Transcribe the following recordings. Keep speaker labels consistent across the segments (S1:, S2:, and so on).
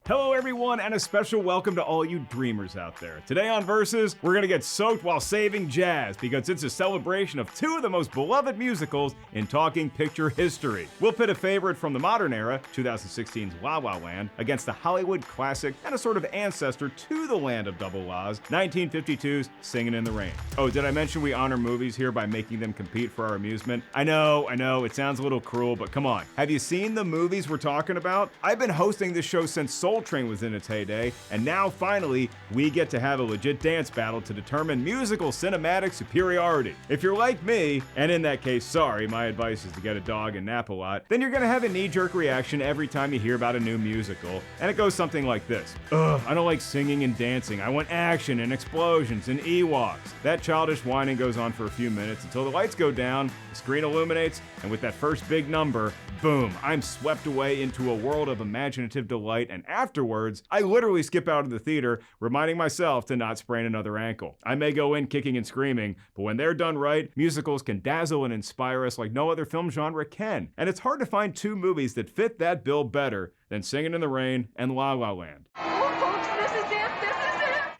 S1: Hello everyone, and a special welcome to all you dreamers out there. Today on Versus, we're gonna get soaked while saving jazz because it's a celebration of two of the most beloved musicals in talking picture history. We'll pit a favorite from the modern era, 2016's La La Land, against the Hollywood classic and a sort of ancestor to the land of double La's, 1952's Singin' in the Rain. Oh, did I mention we honor movies here by making them compete for our amusement? I know, it sounds a little cruel, but come on. Have you seen the movies we're talking about? I've been hosting this show since Soul Train was in its heyday, and now finally we get to have a legit dance battle to determine musical cinematic superiority. If you're like me, and in that case, sorry, my advice is to get a dog and nap a lot, then you're gonna have a knee-jerk reaction every time you hear about a new musical, and it goes something like this. Ugh, I don't like singing and dancing. I want action and explosions and Ewoks. That childish whining goes on for a few minutes until the lights go down, the screen illuminates, and with that first big number, boom, I'm swept away into a world of imaginative delight, and afterwards, I literally skip out of the theater, reminding myself to not sprain another ankle. I may go in kicking and screaming, but when they're done right, musicals can dazzle and inspire us like no other film genre can. And it's hard to find two movies that fit that bill better than Singin' in the Rain and La La Land.
S2: Oh, folks, this is it!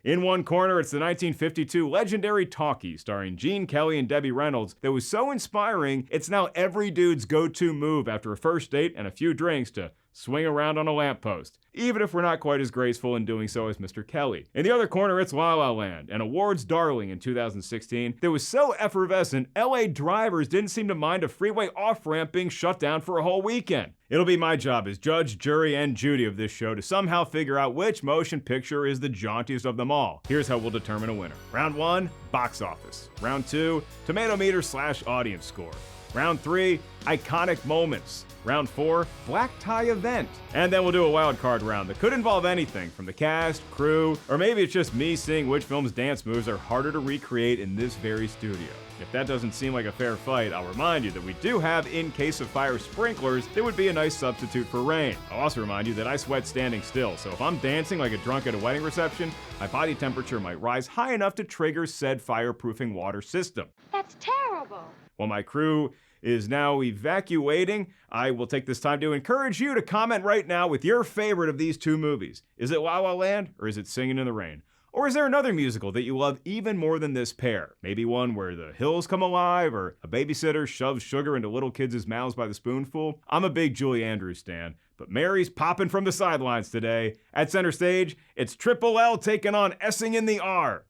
S1: In one corner, it's the 1952 legendary Talkie, starring Gene Kelly and Debbie Reynolds, that was so inspiring, it's now every dude's go-to move after a first date and a few drinks to swing around on a lamppost, even if we're not quite as graceful in doing so as Mr. Kelly. In the other corner, it's La La Land, an awards darling in 2016 that was so effervescent, LA drivers didn't seem to mind a freeway off-ramp being shut down for a whole weekend. It'll be my job as judge, jury, and Judy of this show to somehow figure out which motion picture is the jauntiest of them all. Here's how we'll determine a winner. Round 1, box office. Round 2, Tomatometer / audience score. Round 3, iconic moments. Round 4, black tie event. And then we'll do a wild card round that could involve anything from the cast, crew, or maybe it's just me seeing which film's dance moves are harder to recreate in this very studio. If that doesn't seem like a fair fight, I'll remind you that we do have in case of fire sprinklers that would be a nice substitute for rain. I'll also remind you that I sweat standing still, so if I'm dancing like a drunk at a wedding reception, my body temperature might rise high enough to trigger said fireproofing water system.
S2: That's terrible.
S1: While my crew is now evacuating, I will take this time to encourage you to comment right now with your favorite of these two movies. Is it La La Land or is it Singin' in the Rain? Or is there another musical that you love even more than this pair? Maybe one where the hills come alive or a babysitter shoves sugar into little kids' mouths by the spoonful? I'm a big Julie Andrews stan, but Mary's popping from the sidelines today. At center stage, it's Triple L taking on Essing in the R.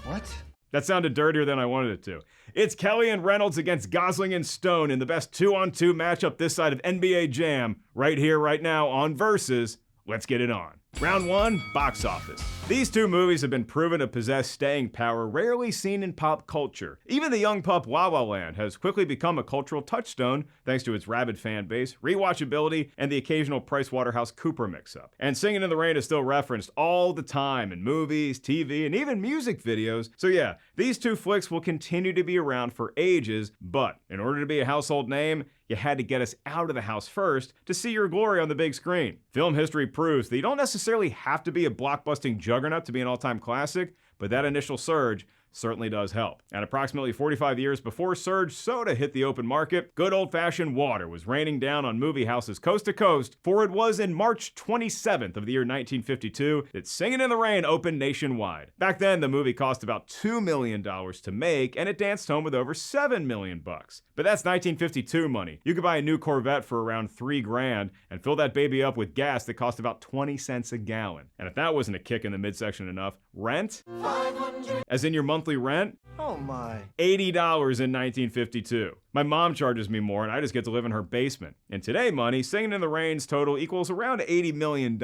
S3: What?
S1: That sounded dirtier than I wanted it to. It's Kelly and Reynolds against Gosling and Stone in the best 2-on-2 matchup this side of NBA Jam, right here, right now on Versus. Let's get it on. Round 1, box office. These two movies have been proven to possess staying power rarely seen in pop culture. Even the young pup La La Land has quickly become a cultural touchstone thanks to its rabid fan base, rewatchability, and the occasional PricewaterhouseCooper mix-up. And Singin' in the Rain is still referenced all the time in movies, TV, and even music videos. So yeah, these two flicks will continue to be around for ages, but in order to be a household name, you had to get us out of the house first to see your glory on the big screen. Film history proves that you don't necessarily have to be a blockbusting juggernaut to be an all-time classic, but that initial surge certainly does help. And approximately 45 years before Surge Soda hit the open market, good old-fashioned water was raining down on movie houses coast to coast, for it was in March 27th of the year 1952 that Singin' in the Rain opened nationwide. Back then, the movie cost about $2 million to make, and it danced home with over $7 million bucks. But that's 1952 money. You could buy a new Corvette for around $3 grand and fill that baby up with gas that cost about 20 cents a gallon. And if that wasn't a kick in the midsection enough, rent? 500. As in your monthly rent?
S3: Oh my.
S1: $80 in 1952. My mom charges me more and I just get to live in her basement. In today money, Singin' in the Rain's total equals around $80 million,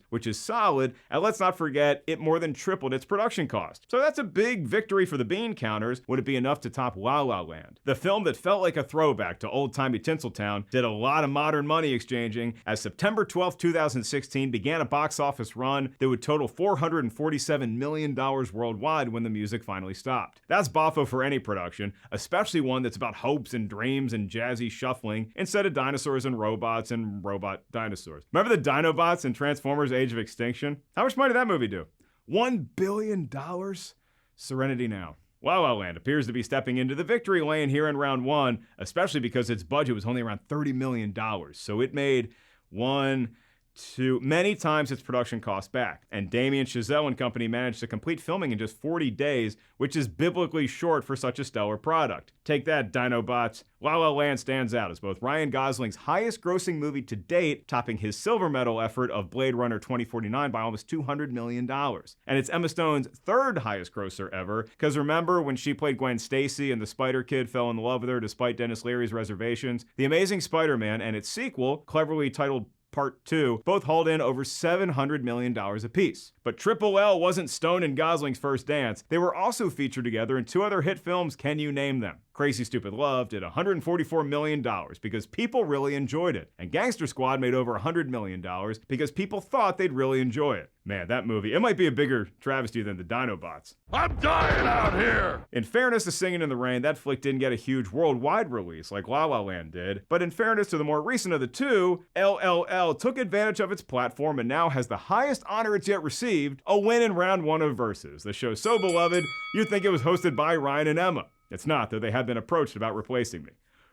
S1: which is solid, and let's not forget, it more than tripled its production cost. So that's a big victory for the bean counters. Would it be enough to top La La Land? The film that felt like a throwback to old-timey Tinseltown did a lot of modern money exchanging as September 12, 2016 began a box office run that would total $447 million worldwide when the music finally stopped. That's boffo for any production, especially one that's about hopes and dreams and jazzy shuffling instead of dinosaurs and robots and robot dinosaurs. Remember the Dinobots in Transformers Age of Extinction? How much money did that movie do? $1 billion? Serenity now. La La Land appears to be stepping into the victory lane here in round one, especially because its budget was only around $30 million. So it made 1, to many times its production cost back. And Damien Chazelle and company managed to complete filming in just 40 days, which is biblically short for such a stellar product. Take that, Dinobots. La La Land stands out as both Ryan Gosling's highest grossing movie to date, topping his silver medal effort of Blade Runner 2049 by almost $200 million. And it's Emma Stone's third highest grosser ever, because remember when she played Gwen Stacy and the Spider Kid fell in love with her despite Dennis Leary's reservations? The Amazing Spider-Man and its sequel, cleverly titled Part 2, both hauled in over $700 million apiece. But Triple L wasn't Stone and Gosling's first dance. They were also featured together in two other hit films. Can you name them? Crazy Stupid Love did $144 million because people really enjoyed it. And Gangster Squad made over $100 million because people thought they'd really enjoy it. Man, that movie, it might be a bigger travesty than the Dinobots.
S3: I'm dying out here!
S1: In fairness to Singin' in the Rain, that flick didn't get a huge worldwide release like La La Land did. But in fairness to the more recent of the two, LLL took advantage of its platform and now has the highest honor it's yet received, a win in round one of Versus. The show's so beloved, you'd think it was hosted by Ryan and Emma. It's not, though they have been approached about replacing me.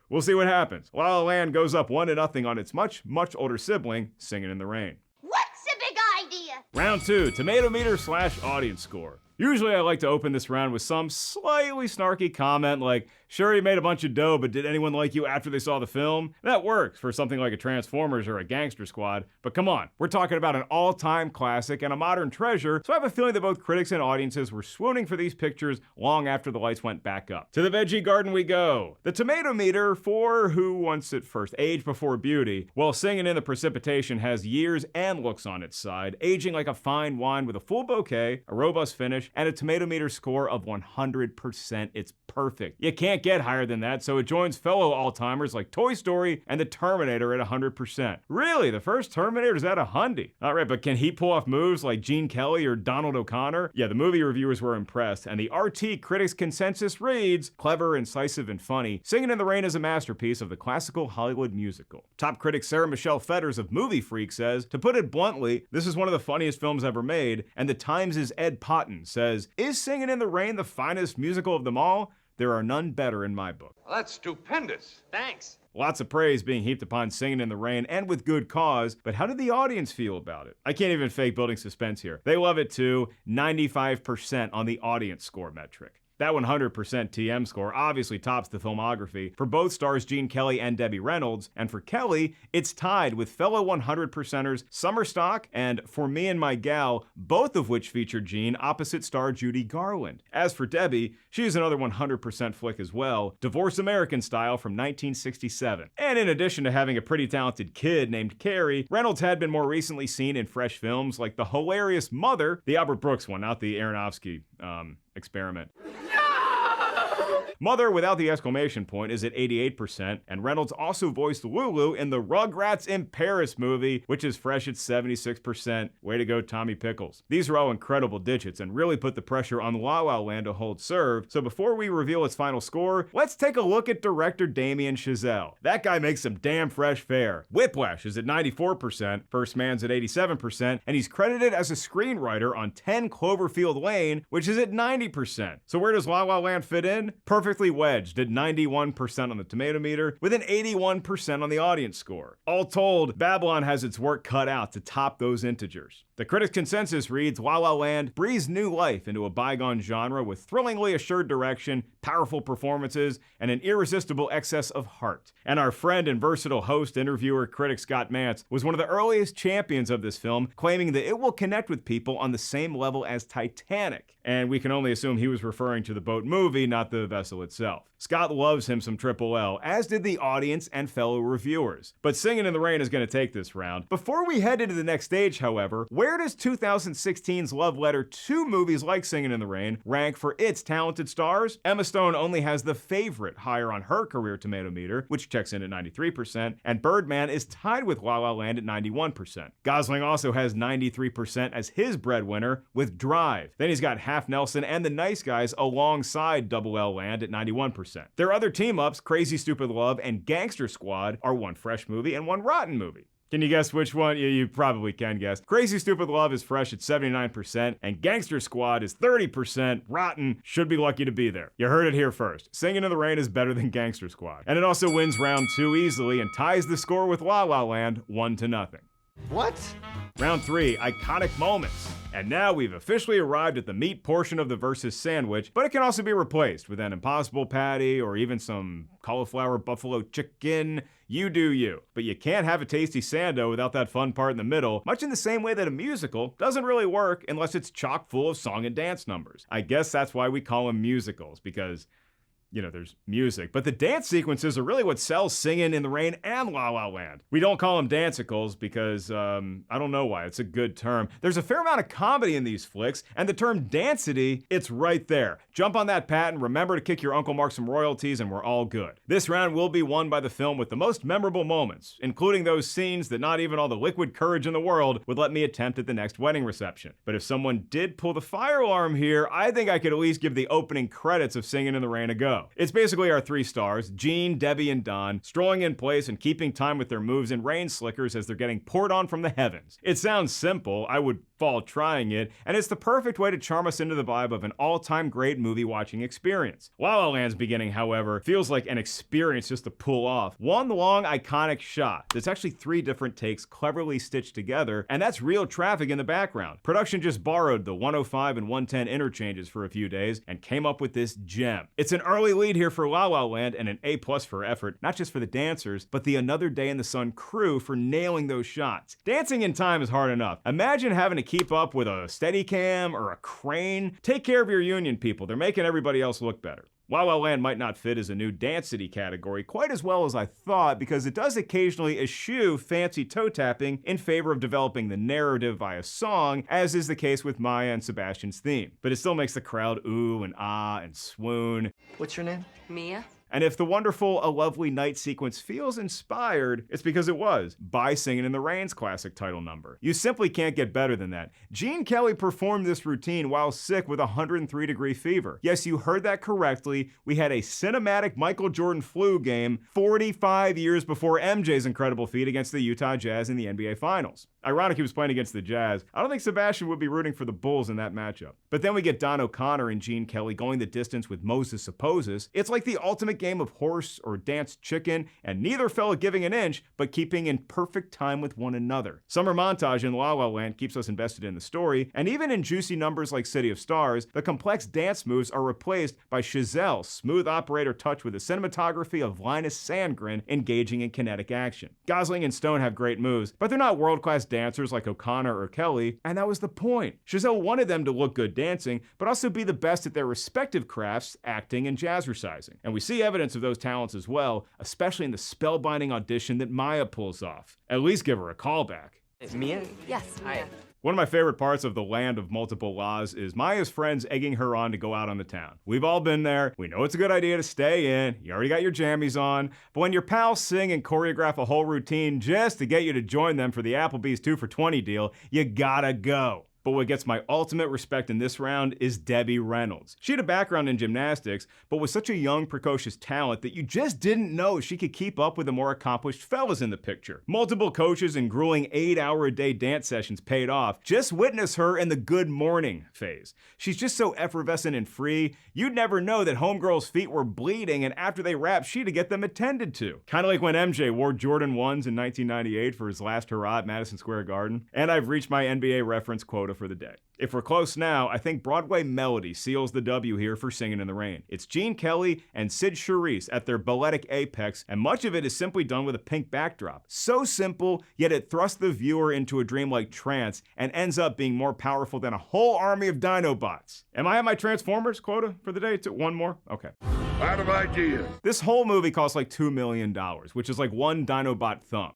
S1: We'll see what happens. La La Land goes up 1-0 on its much, much older sibling, Singin' in the Rain.
S2: What's the big idea?
S1: Round 2, Tomatometer / audience score. Usually I like to open this round with some slightly snarky comment like, sure you made a bunch of dough, but did anyone like you after they saw the film? That works for something like a Transformers or a Gangster Squad, but come on, we're talking about an all-time classic and a modern treasure, so I have a feeling that both critics and audiences were swooning for these pictures long after the lights went back up. To the veggie garden we go. The Tomatometer, for who wants it first, age before beauty, while Singin' in the Precipitation has years and looks on its side, aging like a fine wine with a full bouquet, a robust finish, and a Tomatometer score of 100%. It's perfect. You can't get higher than that, so it joins fellow all-timers like Toy Story and the Terminator at 100%. Really, the first Terminator's at 100. Alright, but can he pull off moves like Gene Kelly or Donald O'Connor? Yeah, the movie reviewers were impressed, and the RT critics consensus reads, clever, incisive, and funny, Singin' in the Rain is a masterpiece of the classical Hollywood musical. Top critic Sarah Michelle Fetters of Movie Freak says, to put it bluntly, this is one of the funniest films ever made, and the Times' Ed Potton says, is Singin' in the Rain the finest musical of them all? There are none better in my book.
S3: Well, that's stupendous.
S4: Thanks.
S1: Lots of praise being heaped upon Singin' in the Rain, and with good cause, but how did the audience feel about it? I can't even fake building suspense here. They love it too, 95% on the audience score metric. That 100% TM score obviously tops the filmography for both stars Gene Kelly and Debbie Reynolds, and for Kelly, it's tied with fellow 100%ers Summer Stock and For Me and My Gal, both of which featured Gene opposite star Judy Garland. As for Debbie, she's another 100% flick as well, Divorce American style from 1967. And in addition to having a pretty talented kid named Carrie, Reynolds had been more recently seen in fresh films like the hilarious Mother, the Albert Brooks one, not the Aronofsky experiment. Mother, without the exclamation point, is at 88%, and Reynolds also voiced Lulu in the Rugrats in Paris movie, which is fresh at 76%. Way to go, Tommy Pickles. These are all incredible digits and really put the pressure on La La Land to hold serve, so before we reveal its final score, let's take a look at director Damien Chazelle. That guy makes some damn fresh fare. Whiplash is at 94%, First Man's at 87%, and he's credited as a screenwriter on 10 Cloverfield Lane, which is at 90%. So where does La La Land fit in? Perfectly wedged at 91% on the Tomatometer, with an 81% on the audience score. All told, Babylon has its work cut out to top those integers. The critics' consensus reads, La La Land breathes new life into a bygone genre with thrillingly assured direction, powerful performances, and an irresistible excess of heart. And our friend and versatile host, interviewer, critic Scott Mantz was one of the earliest champions of this film, claiming that it will connect with people on the same level as Titanic. And we can only assume he was referring to the boat movie, not the vessel itself. Scott loves him some Triple L, as did the audience and fellow reviewers. But Singin' in the Rain is going to take this round. Before we head into the next stage, however, where does 2016's love letter to movies like Singin' in the Rain rank for its talented stars? Emma Stone only has the favorite higher on her career Tomatometer, which checks in at 93%, and Birdman is tied with La La Land at 91%. Gosling also has 93% as his breadwinner with Drive. Then he's got Half Nelson and The Nice Guys alongside Double L Land at 91%. Their other team-ups, Crazy Stupid Love and Gangster Squad, are one fresh movie and one rotten movie. Can you guess which one? You probably can guess. Crazy Stupid Love is fresh at 79%, and Gangster Squad is 30%. Rotten should be lucky to be there. You heard it here first. Singin' in the Rain is better than Gangster Squad. And it also wins round 2 easily and ties the score with La La Land 1-0.
S4: What?
S1: Round 3, iconic moments. And now we've officially arrived at the meat portion of the versus sandwich, but it can also be replaced with an impossible patty or even some cauliflower buffalo chicken. You do you. But you can't have a tasty sando without that fun part in the middle, much in the same way that a musical doesn't really work unless it's chock full of song and dance numbers. I guess that's why we call them musicals, because there's music, but the dance sequences are really what sells Singin' in the Rain and La La Land. We don't call them dancicles because, I don't know why, it's a good term. There's a fair amount of comedy in these flicks, and the term dancity, it's right there. Jump on that patent, remember to kick your Uncle Mark some royalties, and we're all good. This round will be won by the film with the most memorable moments, including those scenes that not even all the liquid courage in the world would let me attempt at the next wedding reception. But if someone did pull the fire alarm here, I think I could at least give the opening credits of Singin' in the Rain a go. It's basically our 3 stars, Gene, Debbie, and Don, strolling in place and keeping time with their moves in rain slickers as they're getting poured on from the heavens. It sounds simple, I would fall trying it, and it's the perfect way to charm us into the vibe of an all-time great movie watching experience. La La Land's beginning, however, feels like an experience just to pull off. One long, iconic shot that's actually 3 different takes cleverly stitched together, and that's real traffic in the background. Production just borrowed the 105 and 110 interchanges for a few days and came up with this gem. It's an early lead here for La La Land and an A+ for effort, not just for the dancers, but the Another Day in the Sun crew for nailing those shots. Dancing in time is hard enough. Imagine having to keep up with a Steadicam or a crane. Take care of your union, people. They're making everybody else look better. La La Land might not fit as a new Dancity category quite as well as I thought, because it does occasionally eschew fancy toe tapping in favor of developing the narrative via song, as is the case with Maya and Sebastian's theme. But it still makes the crowd ooh and ah and swoon.
S4: What's your name?
S2: Mia?
S1: And if the wonderful A Lovely Night sequence feels inspired, it's because it was, by Singin' in the Rain's classic title number. You simply can't get better than that. Gene Kelly performed this routine while sick with 103-degree fever. Yes, you heard that correctly. We had a cinematic Michael Jordan flu game 45 years before MJ's incredible feat against the Utah Jazz in the NBA Finals. Ironic he was playing against the Jazz. I don't think Sebastian would be rooting for the Bulls in that matchup. But then we get Don O'Connor and Gene Kelly going the distance with Moses Supposes. It's like the ultimate game of horse or dance chicken, and neither fella giving an inch, but keeping in perfect time with one another. Summer montage in La La Land keeps us invested in the story, and even in juicy numbers like City of Stars, the complex dance moves are replaced by Chazelle's smooth operator touch with the cinematography of Linus Sandgren engaging in kinetic action. Gosling and Stone have great moves, but they're not world-class dancers like O'Connor or Kelly, and that was the point. Chazelle wanted them to look good dancing, but also be the best at their respective crafts, acting and jazzercising. And we see evidence of those talents as well, especially in the spellbinding audition that Maya pulls off. At least give her a callback.
S4: Mia?
S2: Yes, Mia.
S1: One of my favorite parts of the land of multiple laws is Maya's friends egging her on to go out on the town. We've all been there. We know it's a good idea to stay in. You already got your jammies on. But when your pals sing and choreograph a whole routine just to get you to join them for the Applebee's 2 for $20 deal, you gotta go. But what gets my ultimate respect in this round is Debbie Reynolds. She had a background in gymnastics, but was such a young, precocious talent that you just didn't know she could keep up with the more accomplished fellas in the picture. Multiple coaches and grueling 8-hour-a-day dance sessions paid off. Just witness her in the good morning phase. She's just so effervescent and free, you'd never know that homegirls' feet were bleeding, and after they rapped, she'd get them attended to. Kind of like when MJ wore Jordan 1s in 1998 for his last hurrah at Madison Square Garden. And I've reached my NBA reference quota for the day. If we're close now, I think Broadway Melody seals the W here for Singin' in the Rain. It's Gene Kelly and Sid Charisse at their balletic apex, and much of it is simply done with a pink backdrop. So simple, yet it thrusts the viewer into a dreamlike trance and ends up being more powerful than a whole army of Dinobots. Am I at my Transformers quota for the day? One more? Okay.
S3: Out of ideas.
S1: This whole movie costs like $2 million, which is like one Dinobot thumb.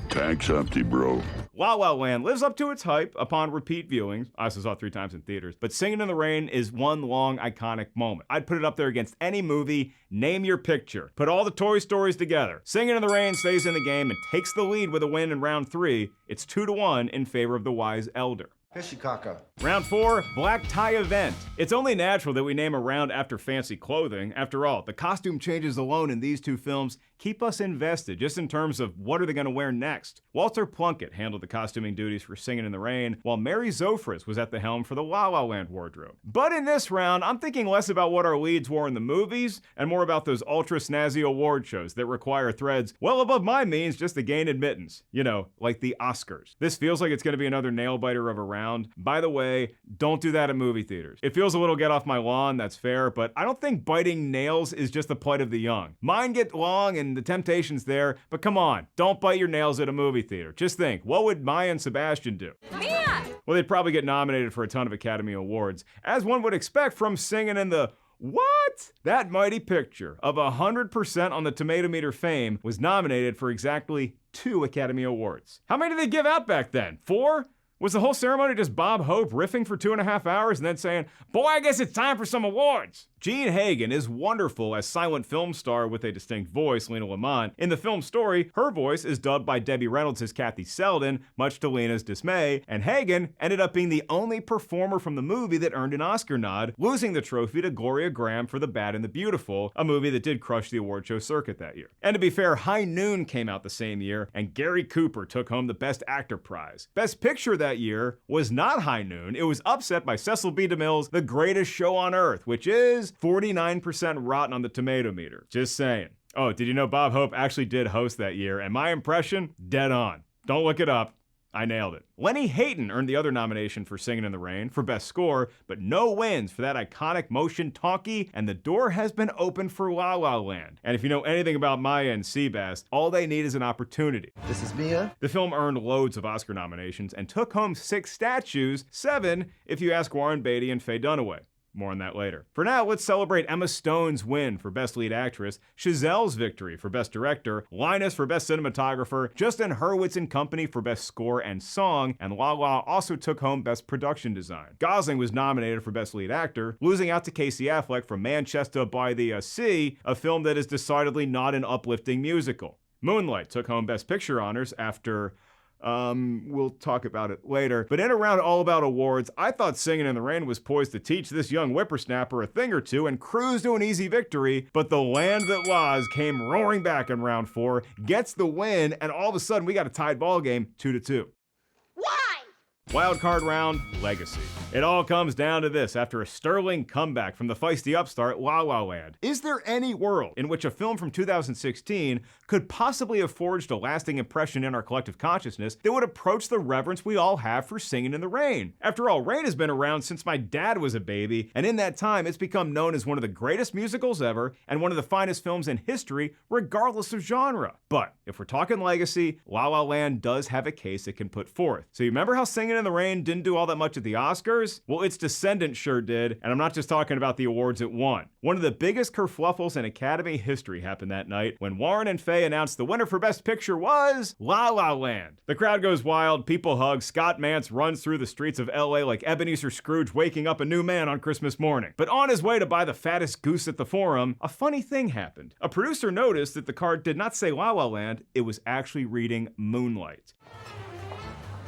S3: Tank's empty, bro.
S1: La La Land lives up to its hype upon repeat viewings. I also saw it 3 times in theaters. But Singin' in the Rain is one long, iconic moment. I'd put it up there against any movie. Name your picture. Put all the Toy Stories together. Singin' in the Rain stays in the game and takes the lead with a win in round 3. It's 2-1 in favor of the wise elder.
S4: Hishikaka.
S1: Round 4, Black Tie Event. It's only natural that we name a round after fancy clothing. After all, the costume changes alone in these 2 films keep us invested, just in terms of what are they going to wear next. Walter Plunkett handled the costuming duties for Singin' in the Rain, while Mary Zofris was at the helm for the La La Land wardrobe. But in this round, I'm thinking less about what our leads wore in the movies, and more about those ultra snazzy award shows that require threads well above my means just to gain admittance. You know, like the Oscars. This feels like it's going to be another nail-biter of a round. By the way, don't do that at movie theaters. It feels a little get off my lawn, that's fair, but I don't think biting nails is just the plight of the young. Mine get long and the temptation's there, but come on, don't bite your nails at a movie theater. Just think, what would Maya and Sebastian do? Mia! Well, they'd probably get nominated for a ton of Academy Awards, as one would expect from Singin' in the What? That mighty picture of 100% on the Tomatometer fame was nominated for exactly 2 Academy Awards. How many did they give out back then? 4? Was the whole ceremony just Bob Hope riffing for 2.5 hours and then saying, boy, I guess it's time for some awards? Jean Hagen is wonderful as silent film star with a distinct voice, Lena Lamont. In the film story, her voice is dubbed by Debbie Reynolds as Kathy Selden, much to Lena's dismay, and Hagen ended up being the only performer from the movie that earned an Oscar nod, losing the trophy to Gloria Graham for The Bad and the Beautiful, a movie that did crush the award show circuit that year. And to be fair, High Noon came out the same year, and Gary Cooper took home the Best Actor prize. Best Picture that year was not High Noon. It was upset by Cecil B. DeMille's The Greatest Show on Earth, which is 49% rotten on the Tomatometer. Just saying. Oh, did you know Bob Hope actually did host that year? And my impression? Dead on. Don't look it up. I nailed it. Lenny Hayton earned the other nomination for Singin' in the Rain for Best Score, but no wins for that iconic motion talkie, and the door has been opened for La La Land. And if you know anything about Maya and Seabass, all they need is an opportunity.
S4: This is Mia.
S1: The film earned loads of Oscar nominations and took home 6 statues, 7 if you ask Warren Beatty and Faye Dunaway. More on that later. For now, let's celebrate Emma Stone's win for Best Lead Actress, Chazelle's victory for Best Director, Linus for Best Cinematographer, Justin Hurwitz and Company for Best Score and Song, and La La also took home Best Production Design. Gosling was nominated for Best Lead Actor, losing out to Casey Affleck for Manchester by the Sea, a film that is decidedly not an uplifting musical. Moonlight took home Best Picture honors after we'll talk about it later. But in around All About Awards, I thought Singin' in the Rain was poised to teach this young whippersnapper a thing or two and cruise to an easy victory, but The Land That Lies came roaring back in round 4, gets the win, and all of a sudden we got a tied ball game, 2-2.
S2: Why?
S1: Wildcard round, legacy. It all comes down to this after a sterling comeback from the feisty upstart La La Land. Is there any world in which a film from 2016 could possibly have forged a lasting impression in our collective consciousness that would approach the reverence we all have for Singin' in the Rain? After all, Rain has been around since my dad was a baby, and in that time it's become known as one of the greatest musicals ever and one of the finest films in history, regardless of genre. But if we're talking legacy, La La Land does have a case it can put forth. So you remember how Singin' in the Rain didn't do all that much at the Oscars? Well, its descendant sure did, and I'm not just talking about the awards it won. One of the biggest kerfluffles in Academy history happened that night when Warren and Faye announced the winner for Best Picture was La La Land. The crowd goes wild, people hug, Scott Mance runs through the streets of LA like Ebenezer Scrooge waking up a new man on Christmas morning. But on his way to buy the fattest goose at the Forum, a funny thing happened. A producer noticed that the card did not say La La Land, it was actually reading Moonlight.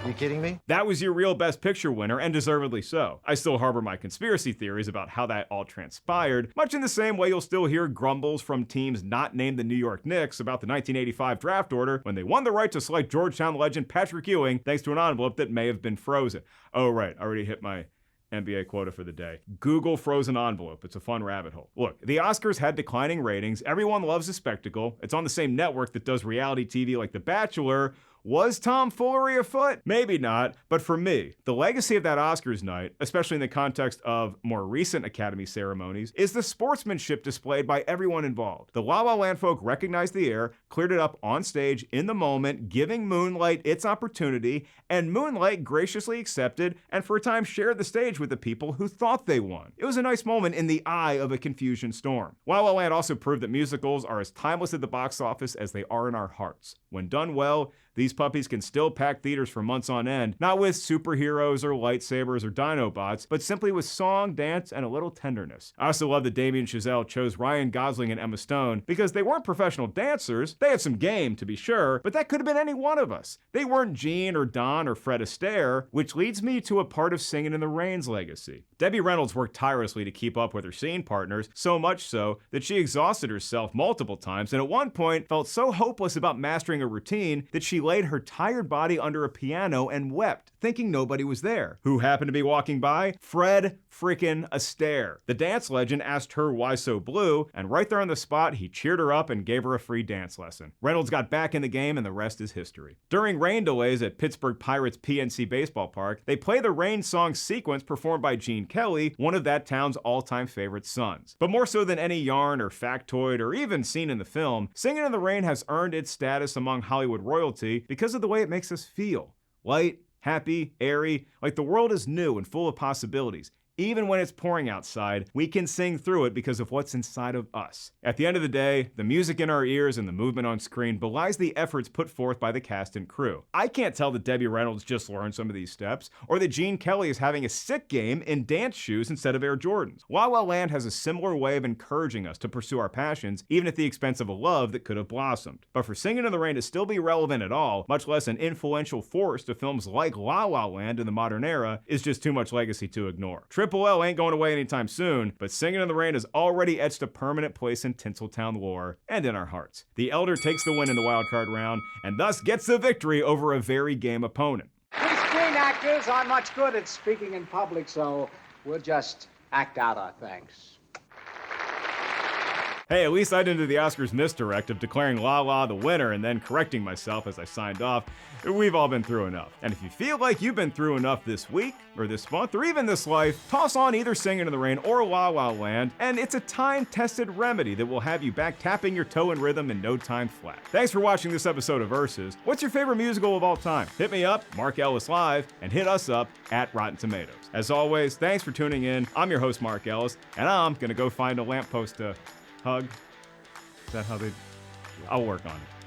S4: You kidding me?
S1: That was your real Best Picture winner, and deservedly so. I still harbor my conspiracy theories about how that all transpired, much in the same way you'll still hear grumbles from teams not named the New York Knicks about the 1985 draft order when they won the right to select Georgetown legend Patrick Ewing thanks to an envelope that may have been frozen. Oh right, I already hit my NBA quota for the day. Google frozen envelope. It's a fun rabbit hole. Look, the Oscars had declining ratings. Everyone loves a spectacle. It's on the same network that does reality TV like The Bachelor. Was tomfoolery afoot? Maybe not, but for me, the legacy of that Oscars night, especially in the context of more recent Academy ceremonies, is the sportsmanship displayed by everyone involved. The La La Land folk recognized the air, cleared it up on stage in the moment, giving Moonlight its opportunity, and Moonlight graciously accepted and for a time shared the stage with the people who thought they won. It was a nice moment in the eye of a confusion storm. La La Land also proved that musicals are as timeless at the box office as they are in our hearts. When done well, these These puppies can still pack theaters for months on end, not with superheroes or lightsabers or Dinobots, but simply with song, dance, and a little tenderness. I also love that Damien Chazelle chose Ryan Gosling and Emma Stone because they weren't professional dancers. They had some game, to be sure, but that could have been any one of us. They weren't Gene or Don or Fred Astaire, which leads me to a part of Singin' in the Rain's legacy. Debbie Reynolds worked tirelessly to keep up with her scene partners, so much so that she exhausted herself multiple times and at one point felt so hopeless about mastering a routine that she laid her tired body under a piano and wept, thinking nobody was there. Who happened to be walking by? Fred frickin' Astaire. The dance legend asked her why so blue, and right there on the spot, he cheered her up and gave her a free dance lesson. Reynolds got back in the game and the rest is history. During rain delays at Pittsburgh Pirates PNC Baseball Park, they play the Rain song sequence performed by Gene Kelly, one of that town's all-time favorite sons. But more so than any yarn or factoid or even scene in the film, Singin' in the Rain has earned its status among Hollywood royalty because of the way it makes us feel. Light, happy, airy, like the world is new and full of possibilities. Even when it's pouring outside, we can sing through it because of what's inside of us. At the end of the day, the music in our ears and the movement on screen belies the efforts put forth by the cast and crew. I can't tell that Debbie Reynolds just learned some of these steps, or that Gene Kelly is having a sick game in dance shoes instead of Air Jordans. La La Land has a similar way of encouraging us to pursue our passions, even at the expense of a love that could have blossomed. But for Singin' in the Rain to still be relevant at all, much less an influential force to films like La La Land in the modern era, is just too much legacy to ignore. Triple L ain't going away anytime soon, but Singin' in the Rain has already etched a permanent place in Tinseltown lore and in our hearts. The Elder takes the win in the wildcard round and thus gets the victory over a very game opponent.
S5: We screen actors aren't much good at speaking in public, so we'll just act out our thanks.
S1: Hey, at least I didn't do the Oscars misdirect of declaring La La the winner and then correcting myself as I signed off. We've all been through enough. And if you feel like you've been through enough this week, or this month, or even this life, toss on either Singin' in the Rain or La La Land, and it's a time-tested remedy that will have you back tapping your toe in rhythm in no time flat. Thanks for watching this episode of Versus. What's your favorite musical of all time? Hit me up, Mark Ellis Live, and hit us up at Rotten Tomatoes. As always, thanks for tuning in. I'm your host, Mark Ellis, and I'm gonna go find a lamppost to hug. Is that how they... I'll work on it.